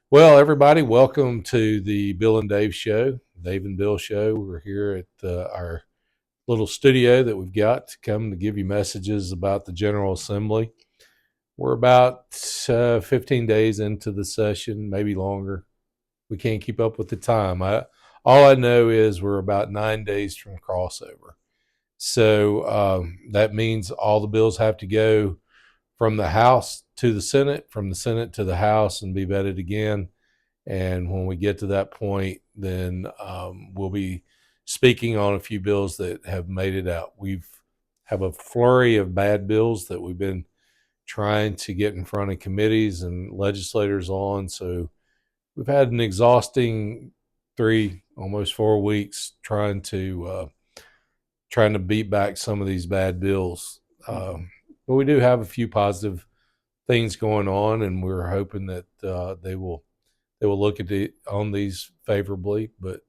Well, everybody, welcome to the Bill and Dave show, Dave and Bill show. We're here at our little studio that we've got to come to give you messages about the General Assembly. We're about 15 days into the session, maybe longer. We can't keep up with the time. All I know is we're about 9 days from crossover. So that means all the bills have to go from the House to the Senate, from the Senate to the House, and be vetted again. And when we get to that point, then we'll be speaking on a few bills that have made it out. We've have a flurry of bad bills that we've been trying to get in front of committees and legislators on. So we've had an exhausting 3, almost 4 weeks trying to beat back some of these bad bills. But we do have a few positive things going on, and we're hoping that they will look at on these favorably. But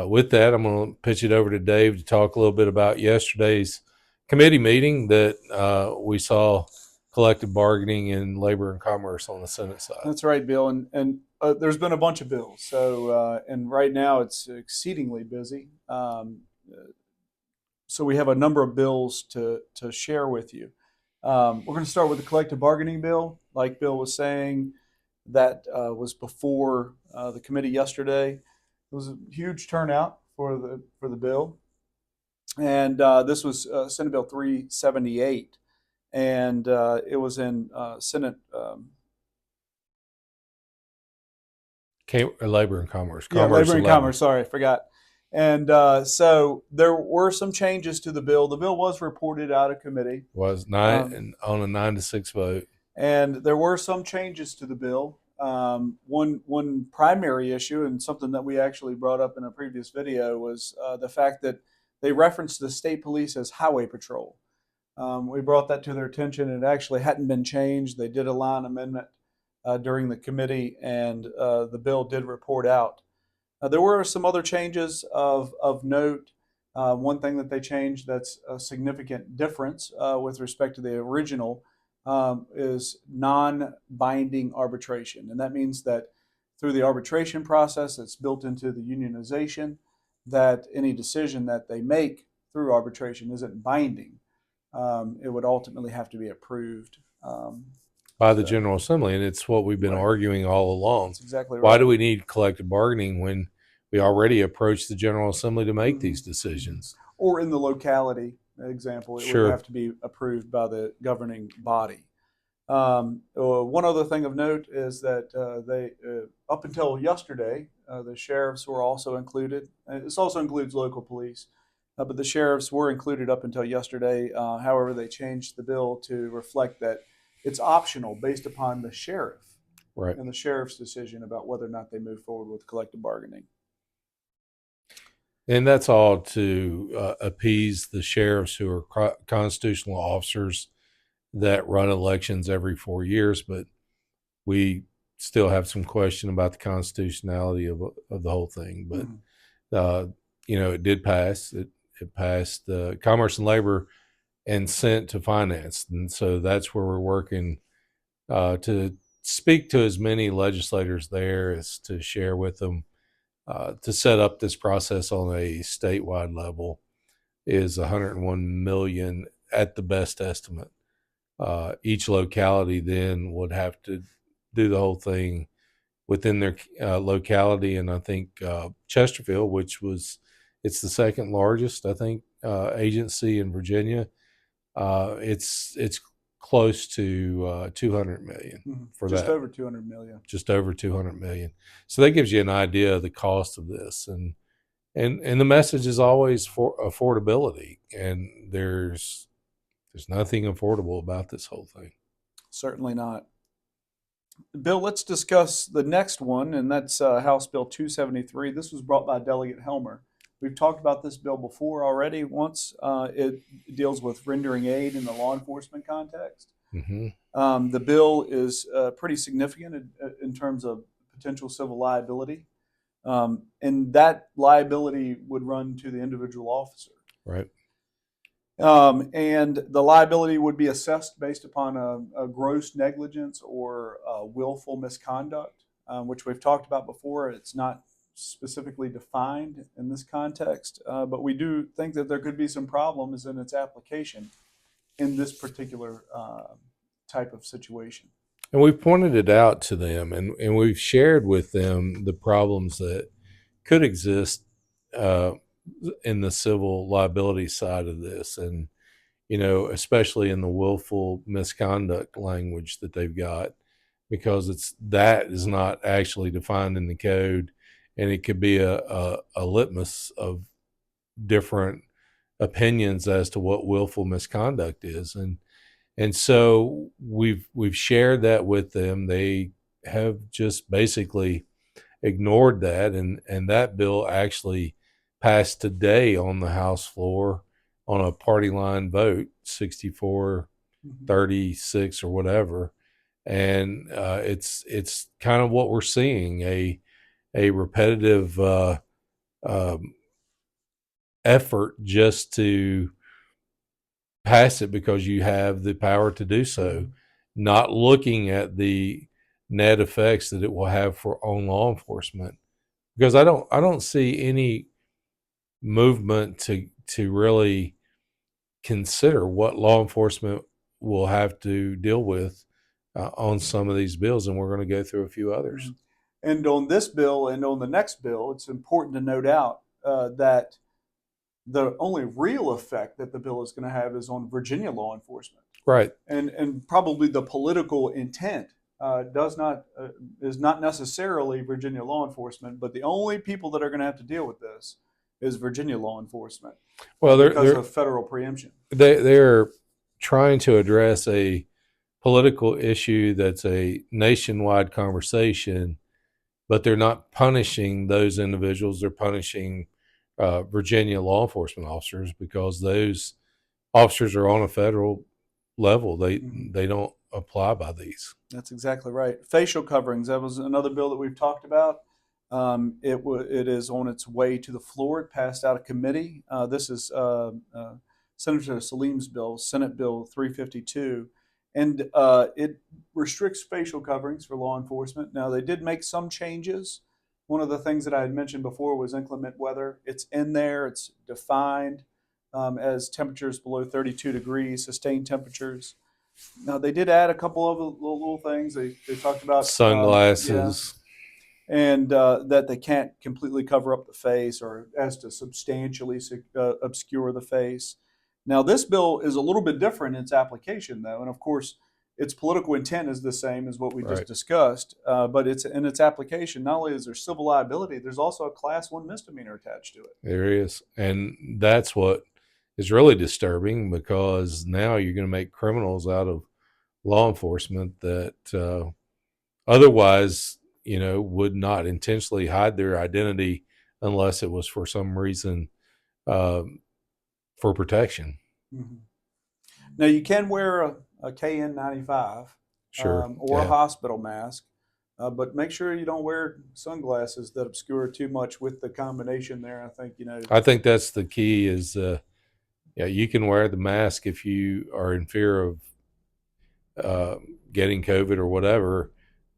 with that, I'm going to pitch it over to Dave to talk a little bit about yesterday's committee meeting that we saw collective bargaining in labor and commerce on the Senate side. That's right, Bill. And there's been a bunch of bills. And right now it's exceedingly busy. So we have a number of bills to share with you. We're going to start with the collective bargaining bill. Like Bill was saying, that was before the committee yesterday. It was a huge turnout for the bill, and this was Senate Bill 378, and it was in Senate. Labor and commerce. Labor and commerce. Sorry, I forgot. And so there were some changes to the bill. The bill was reported out of committee. Was nine on a 9-6 vote. And there were some changes to the bill. One primary issue, and something that we actually brought up in a previous video, was the fact that they referenced the state police as highway patrol. We brought that to their attention. It actually hadn't been changed. They did a line amendment during the committee, and the bill did report out. There were some other changes of note. One thing that they changed that's a significant difference with respect to the original is non-binding arbitration. And that means that through the arbitration process that's built into the unionization, that any decision that they make through arbitration isn't binding. It would ultimately have to be approved by the General Assembly, and it's what we've been arguing all along. That's exactly right. Why do we need collective bargaining when we already approached the General Assembly to make these decisions? Or in the locality example, it would have to be approved by the governing body. One other thing of note is that they, up until yesterday, the sheriffs were also included. This also includes local police, but the sheriffs were included up until yesterday. However, they changed the bill to reflect that it's optional based upon the sheriff and the sheriff's decision about whether or not they move forward with collective bargaining. And that's all to appease the sheriffs, who are constitutional officers that run elections every 4 years. But we still have some question about the constitutionality of the whole thing. But, it did pass. It passed Commerce and Labor and sent to Finance. And so that's where we're working to speak to as many legislators there as to share with them. To set up this process on a statewide level is $101 million at the best estimate. Each locality then would have to do the whole thing within their locality, and I think Chesterfield, it's the second largest, I think, agency in Virginia. It's close to 200 million for just that. Over 200 million. Just over 200 million. So that gives you an idea of the cost of this, and the message is always for affordability, and there's nothing affordable about this whole thing. Certainly not. Bill, let's discuss the next one, and that's House Bill 273. This was brought by Delegate Helmer. We've talked about this bill before already once. It deals with rendering aid in the law enforcement context. The bill is pretty significant in terms of potential civil liability. And that liability would run to the individual officer. Right. And the liability would be assessed based upon a gross negligence or willful misconduct. which we've talked about before. It's not specifically defined in this context, but we do think that there could be some problems in its application in this particular type of situation. And we've pointed it out to them, and we've shared with them the problems that could exist uh, in the civil liability side of this. And, especially in the willful misconduct language that they've got, because that is not actually defined in the code. And it could be a litmus of different opinions as to what willful misconduct is. And so we've shared that with them. They have just basically ignored that, and that bill actually passed today on the House floor on a party line vote, 64-36 or whatever. And it's kind of what we're seeing, a repetitive um, effort just to pass it because you have the power to do so, not looking at the net effects that it will have on law enforcement. Because I don't see any movement to really consider what law enforcement will have to deal with on some of these bills, and we're going to go through a few others. And on this bill and on the next bill, it's important to note out that the only real effect that the bill is going to have is on Virginia law enforcement. Right. And probably the political intent is not necessarily Virginia law enforcement, but the only people that are going to have to deal with this is Virginia law enforcement. Well, because of federal preemption. They're trying to address a political issue that's a nationwide conversation, but they're not punishing those individuals. They're punishing Virginia law enforcement officers because those officers are on a federal level. They don't apply by these. That's exactly right. Facial coverings. That was another bill that we've talked about. It is on its way to the floor. It passed out of committee. This is Senator Salim's bill, Senate Bill 352, and it restricts facial coverings for law enforcement. Now, they did make some changes. One of the things that I had mentioned before was inclement weather. It's in there. It's defined as temperatures below 32 degrees, sustained temperatures. Now, they did add a couple of little things. They talked about sunglasses. And that they can't completely cover up the face or as to substantially obscure the face. Now, this bill is a little bit different in its application, though, and of course, its political intent is the same as what we just discussed. But it's in its application. Not only is there civil liability, there's also a Class 1 misdemeanor attached to it. There is, and that's what is really disturbing, because now you're going to make criminals out of law enforcement that otherwise, would not intentionally hide their identity unless it was for some reason for protection. Mm-hmm. Now, you can wear a KN95 or a hospital mask, but make sure you don't wear sunglasses that obscure too much with the combination there. I think that's the key is, you can wear the mask if you are in fear of getting COVID or whatever.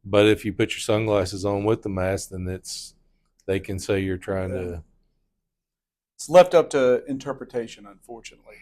But if you put your sunglasses on with the mask, then they can say you're trying to. It's left up to interpretation, unfortunately.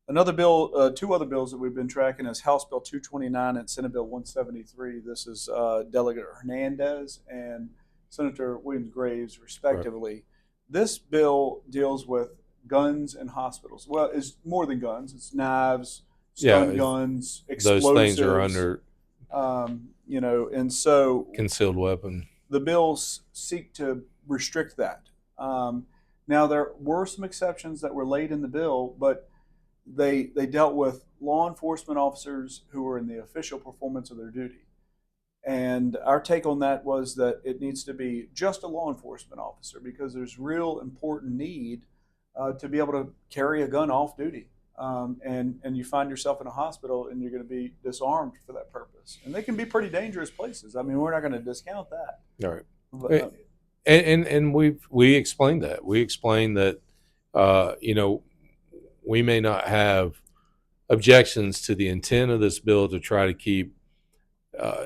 Another bill, two other bills that we've been tracking is House Bill 229 and Senate Bill 173. This is Delegate Hernandez and Senator Williams-Graves, respectively. Right. This bill deals with guns in hospitals. Well, it's more than guns. It's knives, stun guns, explosives. Those things are under, and so concealed weapon. The bills seek to restrict that. Now, there were some exceptions that were laid in the bill, but they dealt with law enforcement officers who were in the official performance of their duty. And our take on that was that it needs to be just a law enforcement officer, because there's real important need to be able to carry a gun off duty. And you find yourself in a hospital and you're going to be disarmed for that purpose. And they can be pretty dangerous places. I mean, we're not going to discount that. All right. But, and we explained that. We explained that, we may not have objections to the intent of this bill to try to keep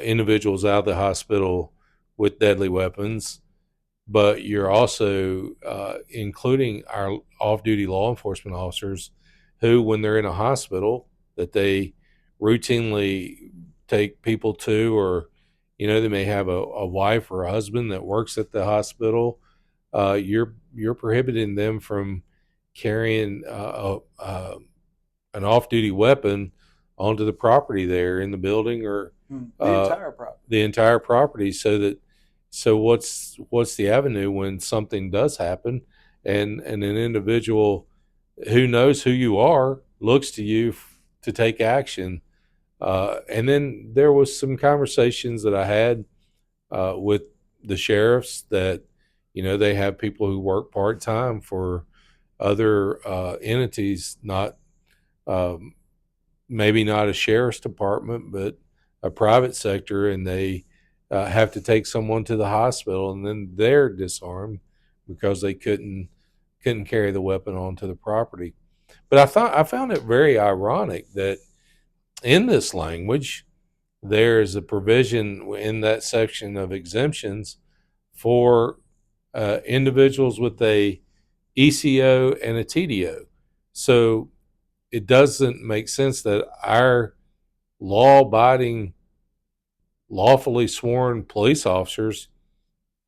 individuals out of the hospital with deadly weapons, but you're also including our off-duty law enforcement officers who, when they're in a hospital that they routinely take people to, or they may have a wife or a husband that works at the hospital. You're prohibiting them from carrying an off-duty weapon onto the property there in the building, or The entire property. the entire property. So what's the avenue when something does happen, and an individual who knows who you are looks to you to take action? And then there was some conversations that I had with the sheriffs that they have people who work part-time for other entities, not um, maybe not a sheriff's department, but a private sector, and they have to take someone to the hospital, and then they're disarmed because they couldn't carry the weapon onto the property. But I found it very ironic that in this language there is a provision in that section of exemptions for individuals with a ECO and a TDO. So it doesn't make sense that our law-abiding, lawfully sworn police officers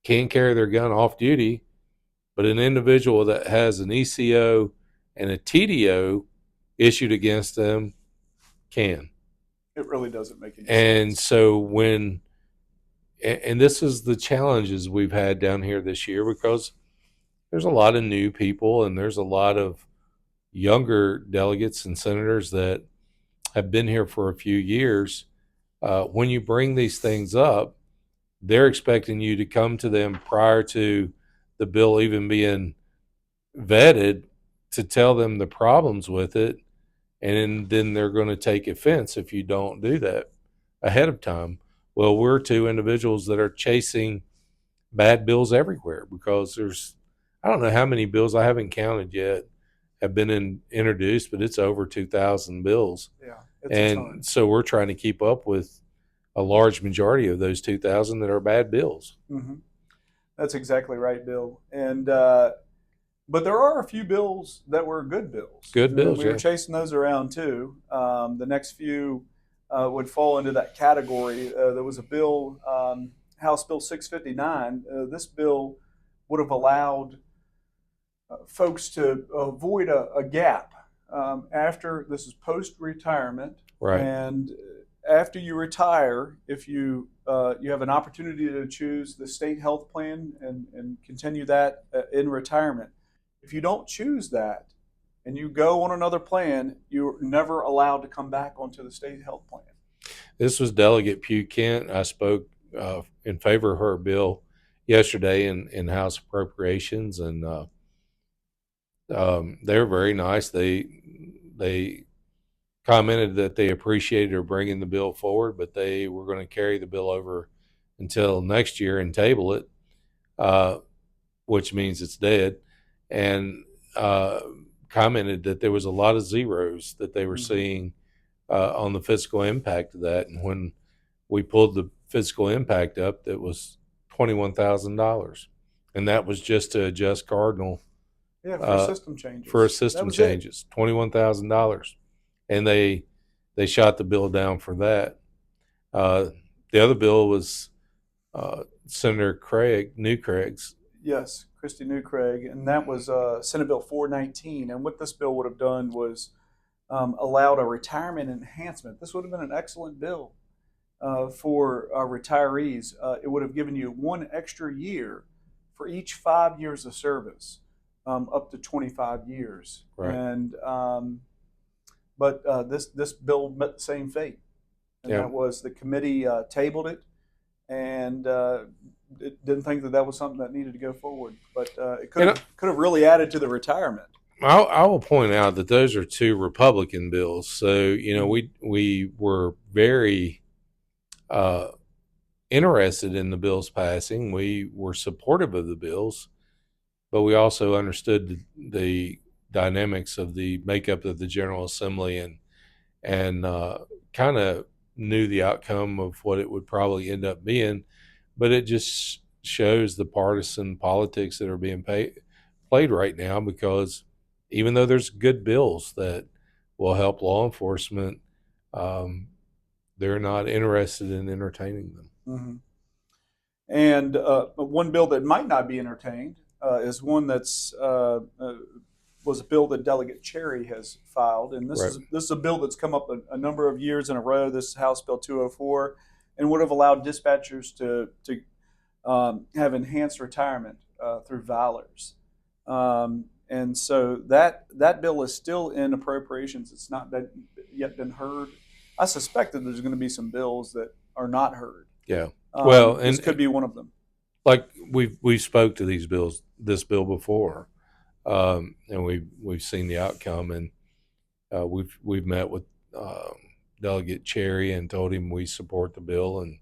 can't carry their gun off duty, but an individual that has an ECO and a TDO issued against them can. It really doesn't make any And sense. so and this is the challenges we've had down here this year, because there's a lot of new people and there's a lot of younger delegates and senators that have been here for a few years. When you bring these things up, they're expecting you to come to them prior to the bill even being vetted to tell them the problems with it, and then they're going to take offense if you don't do that ahead of time. Well, we're two individuals that are chasing bad bills everywhere, because I don't know how many bills, I haven't counted yet, have been introduced, but it's over 2,000 bills. Yeah, it's a ton. And so we're trying to keep up with a large majority of those 2,000 that are bad bills. Mm-hmm. That's exactly right, Bill. And but there are a few bills that were good bills. Good bills, We were yeah. chasing those around too. The next few would fall into that category. There was a bill, House Bill 659. This bill would have allowed folks to avoid a gap after this is post retirement, Right. and after you retire, if you have an opportunity to choose the state health plan and continue that in retirement. If you don't choose that and you go on another plan, you're never allowed to come back onto the state health plan. This was Delegate Pugh Kent. I spoke in favor of her bill yesterday in House Appropriations, and they were very nice. They commented that they appreciated her bringing the bill forward, but they were going to carry the bill over until next year and table it, which means it's dead, and commented that there was a lot of zeros that they were seeing on the fiscal impact of that. And when we pulled the fiscal impact up, that was $21,000, and that was just to adjust Cardinal. Yeah, for system changes. For system changes, $21,000, and they shot the bill down for that. The other bill was Senator Craig's. Yes, Christy New Craig, and that was Senate Bill 419. And what this bill would have done was allowed a retirement enhancement. This would have been an excellent bill for retirees. It would have given you one extra year for each 5 years of service, up to 25 years. Right. And but this bill met the same fate, and that was the committee tabled it, and it didn't think that was something that needed to go forward. But it could have really added to the retirement. I will point out that those are two Republican bills. So we were very interested in the bills passing. We were supportive of the bills, but we also understood the dynamics of the makeup of the General Assembly, and kind of knew the outcome of what it would probably end up being, but it just shows the partisan politics that are being played right now, because even though there's good bills that will help law enforcement, um, they're not interested in entertaining them. Mm-hmm. And one bill that might not be entertained is one that's was a bill that Delegate Cherry has filed, and Right. this is a bill that's come up a number of years in a row. This is House Bill 204, and would have allowed dispatchers to have enhanced retirement through Valors. And so that bill is still in appropriations. It's not yet been heard. I suspect that there's going to be some bills that are not heard. Yeah. Well, This could be one of them. like we've spoke to this bill before, and we've seen the outcome, and we've met with um, Delegate Cherry and told him we support the bill and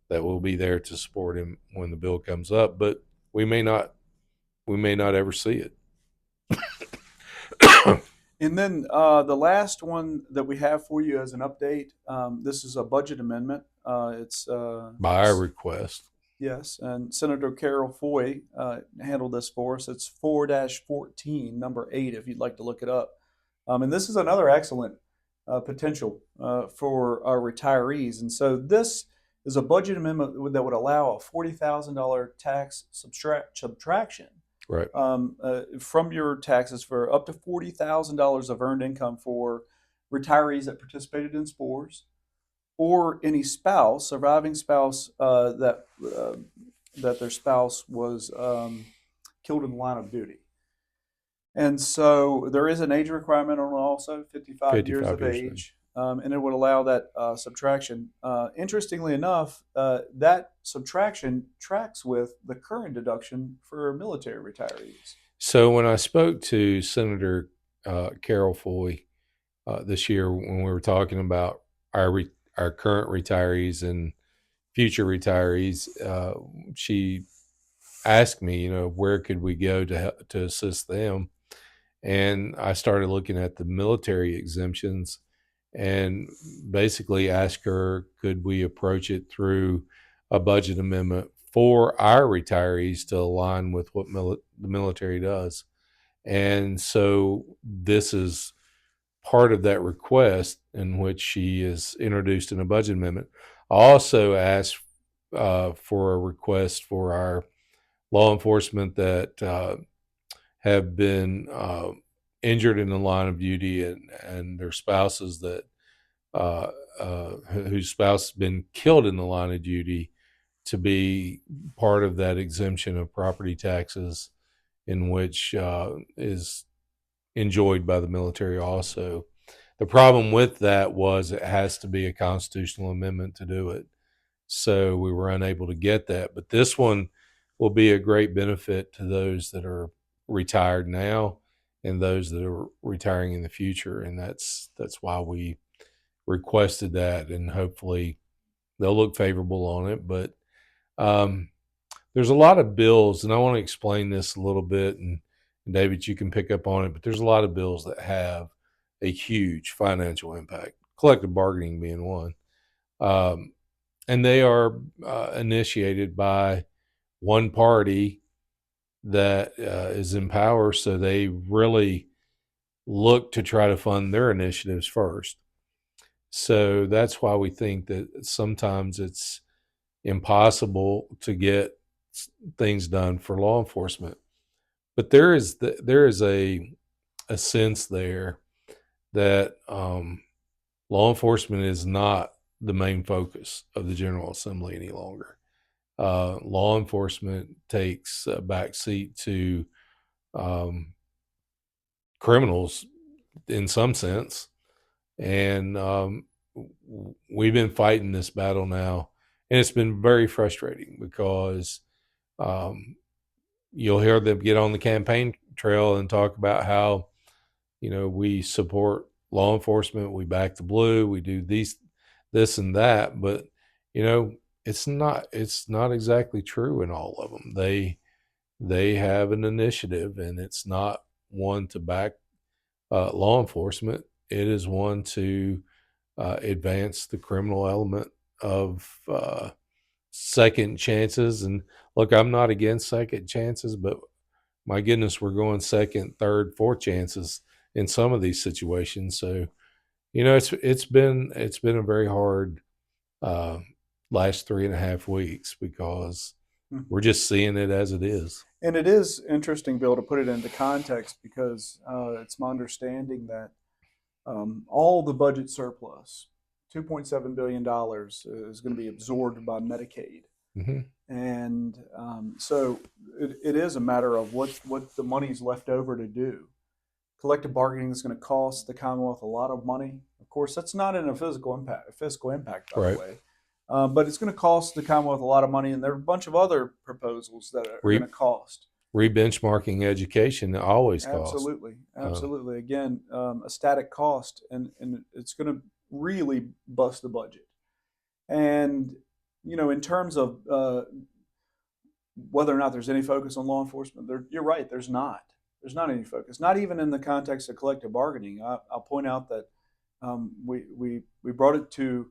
that we'll be there to support him when the bill comes up. But we may not ever see it. And then the last one that we have for you as an update, this is a budget amendment. By our request. Yes, and Senator Carol Foy handled this for us. It's 4-14, number 8, if you'd like to look it up. And this is another excellent potential for our retirees. And so this is a budget amendment that would allow a $40,000 tax subtraction Right. from your taxes for up to $40,000 of earned income for retirees that participated in SPORs, or any surviving spouse that their spouse was killed in the line of duty. And so there is an age requirement on it also, 55 years of age, and it would allow that subtraction. Interestingly enough, that subtraction tracks with the current deduction for military retirees. So when I spoke to Senator Carol Foy this year, when we were talking about our current retirees and future retirees, she asked me, where could we go to assist them? And I started looking at the military exemptions and basically asked her, could we approach it through a budget amendment for our retirees to align with what the military does? And so this is part of that request, in which she is introduced in a budget amendment. I also asked for a request for our law enforcement that have been injured in the line of duty, and their spouses that whose spouse has been killed in the line of duty, to be part of that exemption of property taxes, in which is enjoyed by the military also. The problem with that was it has to be a constitutional amendment to do it. So we were unable to get that. But this one will be a great benefit to those that are retired now and those that are retiring in the future. And that's why we requested that, and hopefully they'll look favorable on it. But there's a lot of bills, and I want to explain this a little bit, and David, you can pick up on it, but there's a lot of bills that have a huge financial impact, collective bargaining being one. And they are initiated by one party that is in power, so they really look to try to fund their initiatives first. So that's why we think that sometimes it's impossible to get things done for law enforcement. But there is a sense there that law enforcement is not the main focus of the General Assembly any longer. Law enforcement takes a backseat to criminals in some sense, and we've been fighting this battle now, and it's been very frustrating because you'll hear them get on the campaign trail and talk about how, we support law enforcement, we back the blue, we do this and that, but it's not exactly true in all of them. They have an initiative, and it's not one to back law enforcement. It is one to advance the criminal element of second chances. And look, I'm not against second chances, but my goodness, we're going second, third, fourth chances in some of these situations. So, it's been a very hard uh, last 3.5 weeks because we're just seeing it as it is. And it is interesting, Bill, to put it into context because it's my understanding that all the budget surplus, $2.7 billion, is going to be absorbed by Medicaid. Mm-hmm. And so it is a matter of what the money's left over to do. Collective bargaining is going to cost the Commonwealth a lot of money. Of course, that's not in a fiscal impact, by Right. the way. But it's going to cost the Commonwealth a lot of money, and there are a bunch of other proposals that are going Re to cost. Re-benchmarking education always costs. Absolutely, Uh, absolutely. Again, a static cost, and it's going to really bust the budget. And in terms of whether or not there's any focus on law enforcement, you're right. There's not. There's not any focus. Not even in the context of collective bargaining. I'll point out that we brought it to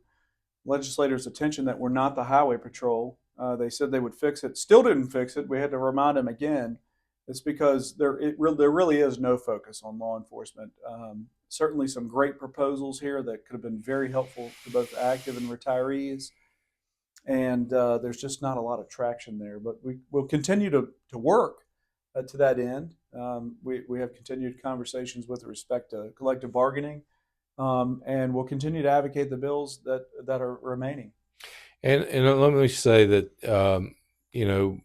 legislators' attention that we're not the highway patrol. They said they would fix it. Still didn't fix it. We had to remind them again. It's because there really is no focus on law enforcement. Certainly some great proposals here that could have been very helpful to both active and retirees. And there's just not a lot of traction there. But we will continue to work to that end. We have continued conversations with respect to collective bargaining, and we'll continue to advocate the bills that are remaining. and let me say that you know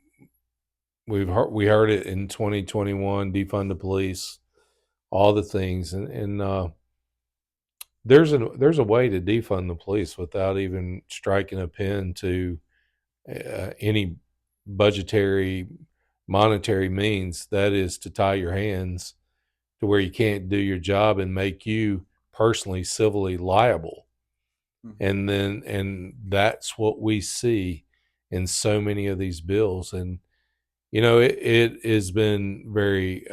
we heard it in 2021, defund the police, all the things, and there's a way to defund the police without even striking a pin to any budgetary monetary means. That is to tie your hands to where you can't do your job and make you personally civilly liable. Mm-hmm. And that's what we see in so many of these bills. And it has been very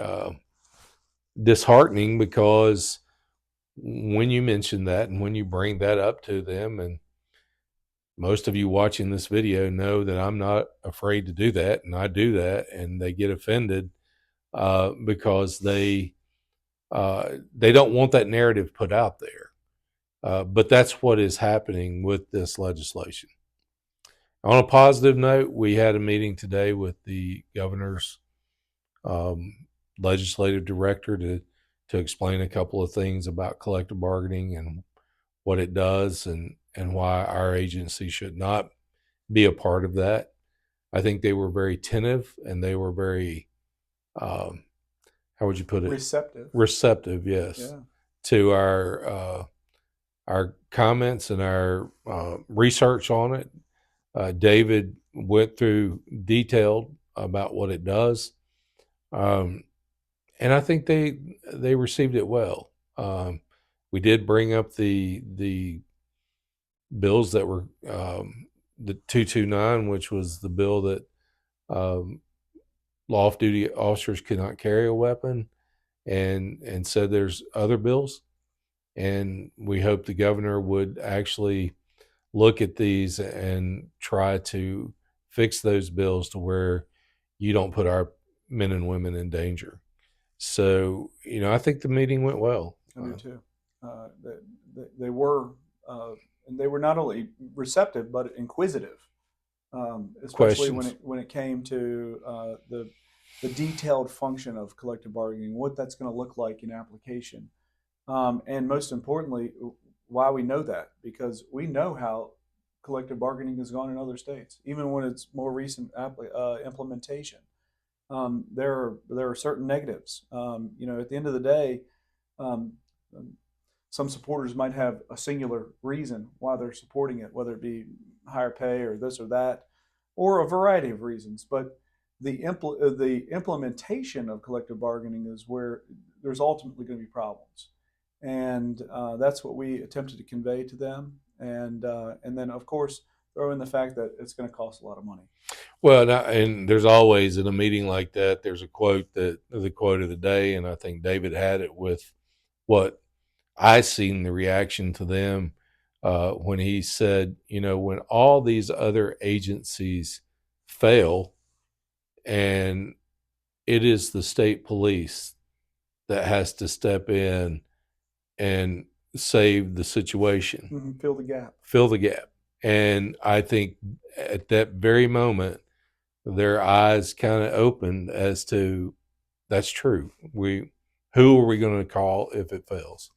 disheartening because when you mention that and when you bring that up to them, and most of you watching this video know that I'm not afraid to do that, and I do that, and they get offended because they don't want that narrative put out there. But that's what is happening with this legislation. On a positive note, we had a meeting today with the governor's um, legislative director to explain a couple of things about collective bargaining and what it does, and why our agency should not be a part of that. I think they were very attentive, and they were very um, how would you put it? Receptive. Receptive, yes, Yeah. to our comments and our research on it. David went through detailed about what it does, um, and I think they received it well. We did bring up the bills that were the 229, which was the bill that um, off-duty officers could not carry a weapon, and said there's other bills, and we hope the governor would actually look at these and try to fix those bills to where you don't put our men and women in danger. So, I think the meeting went well. I do too. They were, and they were not only receptive but inquisitive, especially Questions? when it came to the detailed function of collective bargaining, what that's going to look like in application, and most importantly, why we know that because we know how collective bargaining has gone in other states, even when it's more recent implementation. There are certain negatives. At the end of the day, um, some supporters might have a singular reason why they're supporting it, whether it be higher pay or this or that, or a variety of reasons. But the implementation of collective bargaining is where there's ultimately going to be problems, and that's what we attempted to convey to them. And then of course throw in the fact that it's going to cost a lot of money. Well, and there's always in a meeting like that, there's a quote that the quote of the day, and I think David had it with what I seen the reaction to them. when he said, when all these other agencies fail, and it is the state police that has to step in and save the situation, Fill the gap. fill the gap. And I think at that very moment, their eyes kind of opened as to that's true. Who are we going to call if it fails?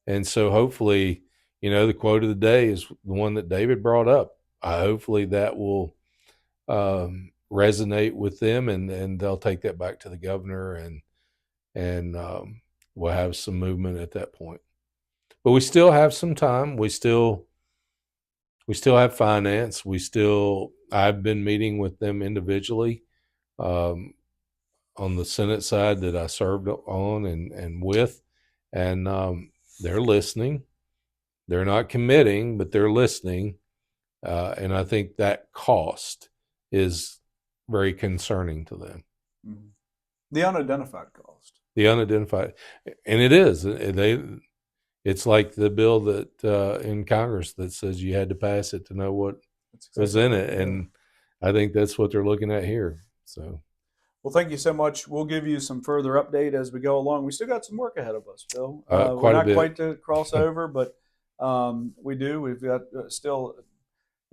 And so hopefully, the quote of the day is the one that David brought up. Hopefully that will resonate with them, and they'll take that back to the governor, and we'll have some movement at that point. But we still have some time. We still have finance. I've been meeting with them individually on the Senate side that I served on and with, and they're listening. They're not committing, but they're listening. And I think that cost is very concerning to them. Mm-hmm. The unidentified cost. The unidentified, and it is. It's like the bill that in Congress that says you had to pass it to know what was in it, and I think that's what they're looking at here. So, well, thank you so much. We'll give you some further update as we go along. We still got some work ahead of us, Bill. We're not quite to crossover, but we do. We've got still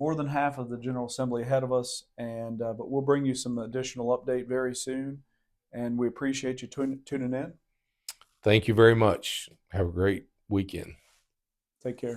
more than half of the General Assembly ahead of us, and but we'll bring you some additional update very soon. And we appreciate you tuning in. Thank you very much. Have a great weekend. Take care.